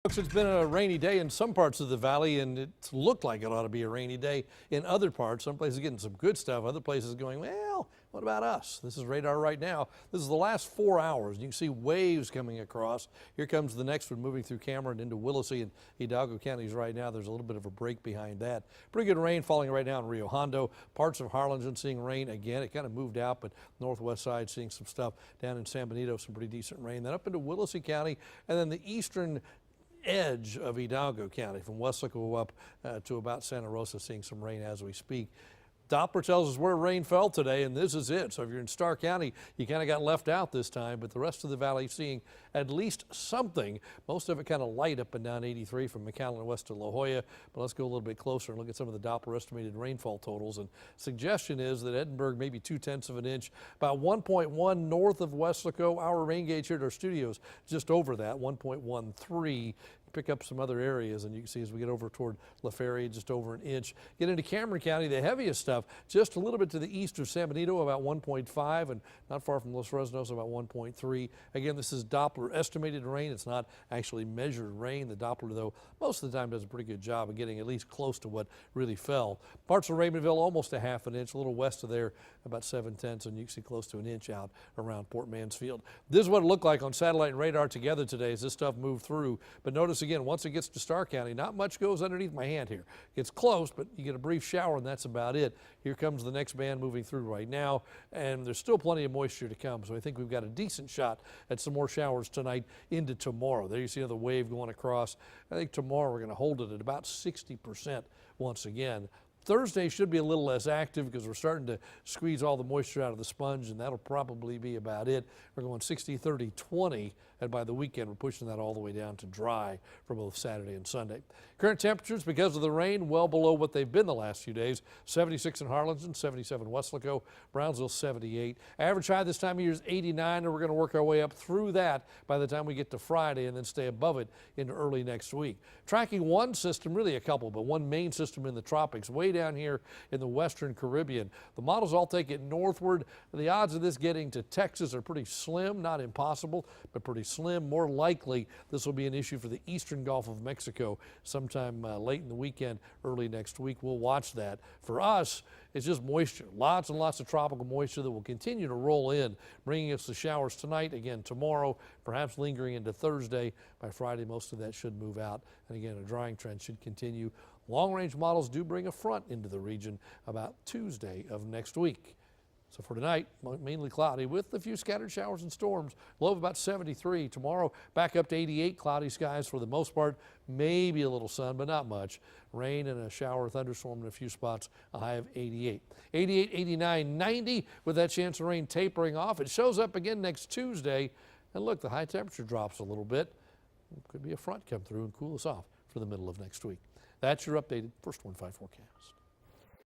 Folks, it's been a rainy day in some parts of the valley, and it's looked like it ought to be a rainy day in other parts. Some places getting some good stuff, other places going, well, what about us? This is radar right now. This is the last 4 hours. You can see waves coming across. Here comes the next one moving through Cameron into Willacy and Hidalgo counties right now. There's a little bit of a break behind that. Pretty good rain falling right now in Rio Hondo. Parts of Harlingen seeing rain again. It kind of moved out, but northwest side seeing some stuff. Down in San Benito, some pretty decent rain. Then up into Willacy County, and then the eastern edge of Hidalgo County from Weslaco up to about Santa Rosa, seeing some rain as we speak. Doppler tells us where rain fell today, and this is it. So if you're in Starr County, you kind of got left out this time, but the rest of the valley seeing at least something. Most of it kind of light up and down 83 from McAllen west to La Jolla. But let's go a little bit closer and look at some of the Doppler estimated rainfall totals. And suggestion is that Edinburg maybe 0.2 of an inch, about 1.1 north of Weslaco. Our rain gauge here at our studios just over that, 1.13. Pick up some other areas, and you can see as we get over toward La Feria, just over an inch. Get into Cameron County, the heaviest stuff, just a little bit to the east of San Benito, about 1.5, and not far from Los Fresnos, about 1.3. Again, this is Doppler estimated rain. It's not actually measured rain. The Doppler, though, most of the time does a pretty good job of getting at least close to what really fell. Parts of Raymondville, almost a half an inch. A little west of there, about 0.7, and you can see close to an inch out around Port Mansfield. This is what it looked like on satellite and radar together today as this stuff moved through. But notice again, once it gets to Starr County, not much goes underneath my hand here. It's close, but you get a brief shower, and that's about it. Here comes the next band moving through right now, and there's still plenty of moisture to come. So I think we've got a decent shot at some more showers tonight into tomorrow. There you see another wave going across. I think tomorrow we're going to hold it at about 60% once again. Thursday should be a little less active because we're starting to squeeze all the moisture out of the sponge, and that'll probably be about it. We're going 60, 30, 20, and by the weekend we're pushing that all the way down to dry for both Saturday and Sunday. Current temperatures, because of the rain, well below what they've been the last few days. 76 in Harlingen, 77 Weslaco, Brownsville 78. Average high this time of year is 89, and we're going to work our way up through that by the time we get to Friday and then stay above it into early next week. Tracking one system, really a couple, but one main system in the tropics, way down here in the western Caribbean. The models all take it northward. The odds of this getting to Texas are pretty slim, not impossible, but pretty slim. More likely this will be an issue for the eastern Gulf of Mexico sometime late in the weekend, early next week. We'll watch that. For us, it's just moisture, lots and lots of tropical moisture that will continue to roll in, bringing us the showers tonight, again tomorrow, perhaps lingering into Thursday. By Friday, most of that should move out, and again, a drying trend should continue. Long-range models do bring a front into the region about Tuesday of next week. So for tonight, mainly cloudy with a few scattered showers and storms. Low of about 73. Tomorrow, back up to 88. Cloudy skies for the most part. Maybe a little sun, but not much. Rain and a shower or thunderstorm in a few spots. A high of 88. 88, 89, 90 with that chance of rain tapering off. It shows up again next Tuesday. And look, the high temperature drops a little bit. Could be a front come through and cool us off for the middle of next week. That's your updated First Warn 5 forecast.